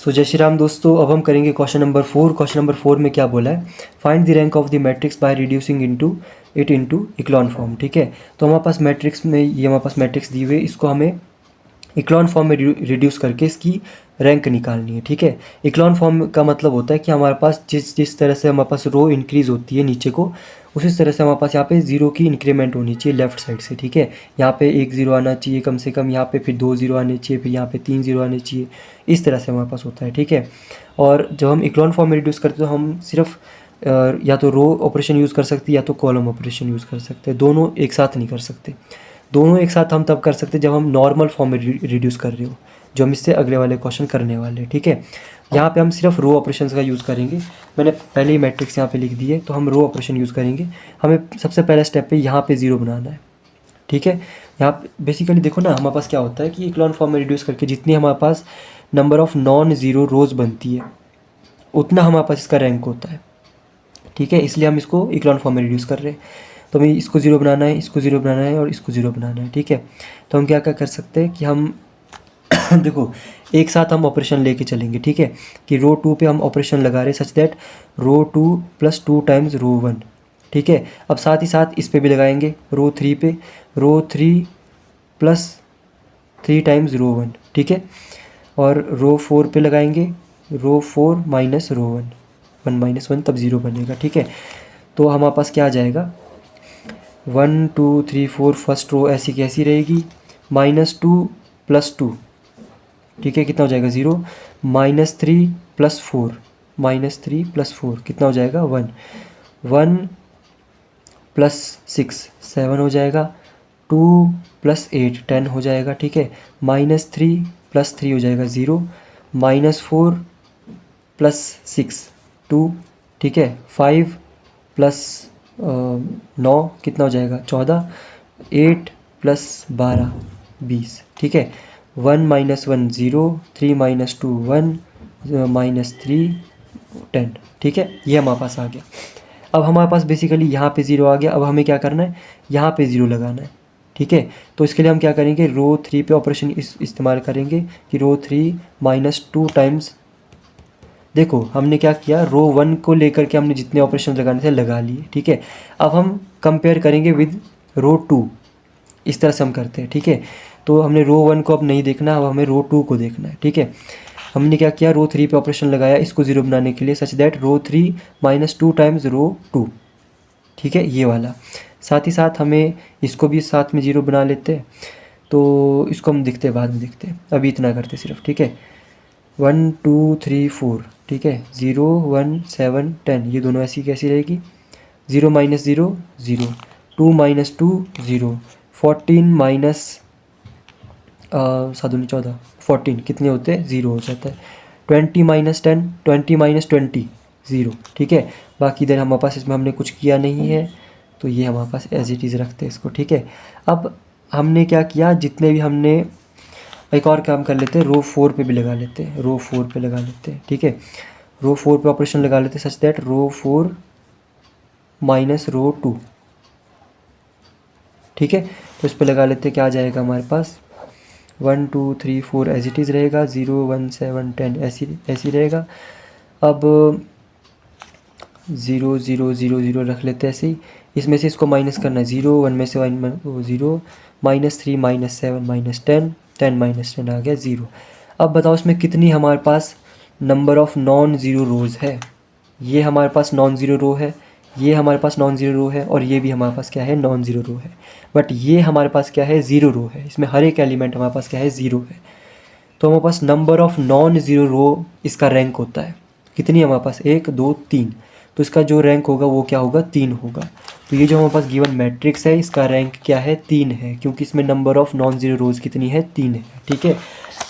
सो जय श्री राम दोस्तों, अब हम करेंगे क्वेश्चन नंबर 4। क्वेश्चन नंबर 4 में क्या बोला है, find the rank of the matrix by reducing it into echelon form. ठीक है, तो हमारे पास मैट्रिक्स में ये हमारे पास मैट्रिक्स दी हुई है, इसको हमें इक्लॉन फॉर्म में रिड्यूस करके इसकी रैंक निकालनी है। ठीक है, इक्लॉन फॉर्म का मतलब होता है कि हमारे पास जिस तरह से हमारे पास रो इंक्रीज़ होती है नीचे को, उसी तरह से हमारे पास यहाँ पे ज़ीरो की इंक्रीमेंट होनी चाहिए लेफ्ट साइड से। ठीक है, यहाँ पे एक ज़ीरो आना चाहिए कम से कम, यहाँ पे फिर 2 ज़ीरो आने चाहिए, फिर यहाँ पे 3 ज़ीरो आने चाहिए, इस तरह से हमारे पास होता है। ठीक है, और जब हम इक्लॉन फॉर्म में रिड्यूस करते हैं तो हम सिर्फ या तो रो ऑपरेशन यूज़ कर सकते हैं या तो कॉलम ऑपरेशन यूज़ कर सकते हैं, दोनों एक साथ नहीं कर सकते। दोनों एक साथ हम तब कर सकते हैं जब हम नॉर्मल फॉर्म में रिड्यूस कर रहे हो, जो हम इससे अगले वाले क्वेश्चन करने वाले हैं। ठीक है, यहाँ पे हम सिर्फ रो ऑपरेशन का यूज़ करेंगे। मैंने पहले ही मैट्रिक्स यहाँ पे लिख दी है, तो हम रो ऑपरेशन यूज़ करेंगे। हमें सबसे पहले स्टेप पे यहाँ पे ज़ीरो बनाना है। ठीक है, यहाँ पे बेसिकली देखो ना, हमारे पास क्या होता है कि इक्लॉन फॉर्म में रिड्यूस करके जितनी हमारे पास number of non zero rows बनती है, उतना हमारे पास इसका रैंक होता है। ठीक है, इसलिए हम इसको इक्लॉन फॉर्म में रिड्यूस कर रहे हैं। तो हमें इसको ज़ीरो बनाना है, इसको ज़ीरो बनाना है और इसको ज़ीरो बनाना है। ठीक है, तो हम क्या क्या कर सकते हैं कि हम देखो एक साथ हम ऑपरेशन लेके चलेंगे। ठीक है, कि रो 2 पे हम ऑपरेशन लगा रहे हैं सच दैट रो 2 + 2 टाइम्स रो 1। ठीक है, अब साथ ही साथ इस पे भी लगाएंगे रो 3 पे, रो 3 + 3 टाइम्स रो 1। ठीक है, और रो 4 पे लगाएंगे रो 4 - रो 1, 1 - 1 तब ज़ीरो बनेगा। ठीक है, तो हमारे पास क्या आ जाएगा, 1 2 3 4 फर्स्ट रो ऐसी कैसी रहेगी, -2 + 2। ठीक है, कितना हो जाएगा 0, -3 + 4, -3 + 4 कितना हो जाएगा 1, 1 + 6 7 हो जाएगा, 2 + 8 10 हो जाएगा। ठीक है, -3 + 3 हो जाएगा 0, -4 + 6 2। ठीक है, 5 + 9 कितना हो जाएगा 14, 8 + 12 20। ठीक है, 1 - 1 0, 3 - 2 1, -3 10। ठीक है, ये हमारे पास आ गया। अब हमारे पास बेसिकली यहाँ पे ज़ीरो आ गया। अब हमें क्या करना है, यहाँ पे ज़ीरो लगाना है। ठीक है, तो इसके लिए हम क्या करेंगे, रो 3 पे ऑपरेशन इस्तेमाल करेंगे कि रो 3 - 2 टाइम्स। देखो हमने क्या किया, रो 1 को लेकर के हमने जितने ऑपरेशन लगाने थे लगा लिए। ठीक है, अब हम कंपेयर करेंगे विद रो 2, इस तरह से हम करते हैं। ठीक है, तो हमने रो 1 को अब नहीं देखना, अब हमें रो 2 को देखना है। ठीक है, हमने क्या किया, रो 3 पे ऑपरेशन लगाया इसको ज़ीरो बनाने के लिए सच दैट रो 3 - 2 टाइम्स रो 2। ठीक है, ये वाला। साथ ही साथ हमें इसको भी साथ में ज़ीरो बना लेते हैं, तो इसको हम देखते हैं बाद में देखते हैं, अभी इतना करते सिर्फ। ठीक है, 1 2 3 4। ठीक है, 0 1 7 10 ये दोनों ऐसी कैसी रहेगी, 0 - 0 0, 2 - 2 0, 14 - 7 14 14 कितने होते हैं 0 हो जाता है, 20 - 10 20 - 20 0। ठीक है, बाकी इधर हमारे पास इसमें हमने कुछ किया नहीं है, तो ये हमारे पास एज इट इज़ रखते हैं इसको। ठीक है, अब हमने क्या किया, जितने भी हमने एक और काम कर लेते हैं, रो 4 पे भी लगा लेते हैं, रो 4 पे लगा लेते हैं। ठीक है, रो 4 पे ऑपरेशन लगा लेते हैं सच दैट रो 4 - रो 2। ठीक है, तो इस पे लगा लेते हैं, क्या आ जाएगा हमारे पास 1 2 3 4 एज इट इज़ रहेगा, 0 1 7 10 ऐसी रहेगा। अब 0 0 0 0 रख लेते हैं ऐसे ही, इसमें से इसको माइनस करना है, 0 1 में से 0, -3 -7 -10 10 -10 आ गया 0। अब बताओ इसमें कितनी हमारे पास number of non zero rows है। ये हमारे पास नॉन ज़ीरो रो है, ये हमारे पास नॉन ज़ीरो रो है, और ये भी हमारे पास क्या है, नॉन ज़ीरो रो है। बट ये हमारे पास क्या है, ज़ीरो रो है। इसमें हर एक एलिमेंट हमारे पास क्या है, ज़ीरो है। तो हमारे पास number of non zero row इसका रैंक होता है, कितनी हमारे पास 1 2 3, तो इसका जो रैंक होगा वो क्या होगा, 3 होगा। तो ये जो हमारे पास गिवन मैट्रिक्स है इसका रैंक क्या है, 3 है, क्योंकि इसमें नंबर ऑफ़ नॉन ज़ीरो रोज़ कितनी है, 3 है। ठीक है,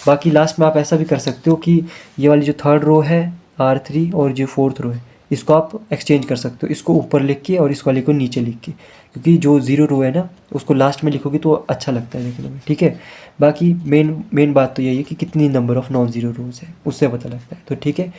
बाकी लास्ट में आप ऐसा भी कर सकते हो कि ये वाली जो थर्ड रो है R3 और जो फोर्थ रो है इसको आप एक्सचेंज कर सकते हो, इसको ऊपर लिख के और इस वाले को नीचे लिख के, क्योंकि जो ज़ीरो रो है ना उसको लास्ट में लिखोगे तो अच्छा लगता है देखने में। ठीक है, बाकी मेन बात तो यही है कि कितनी number of non zero rows है उससे पता लगता है। तो ठीक है।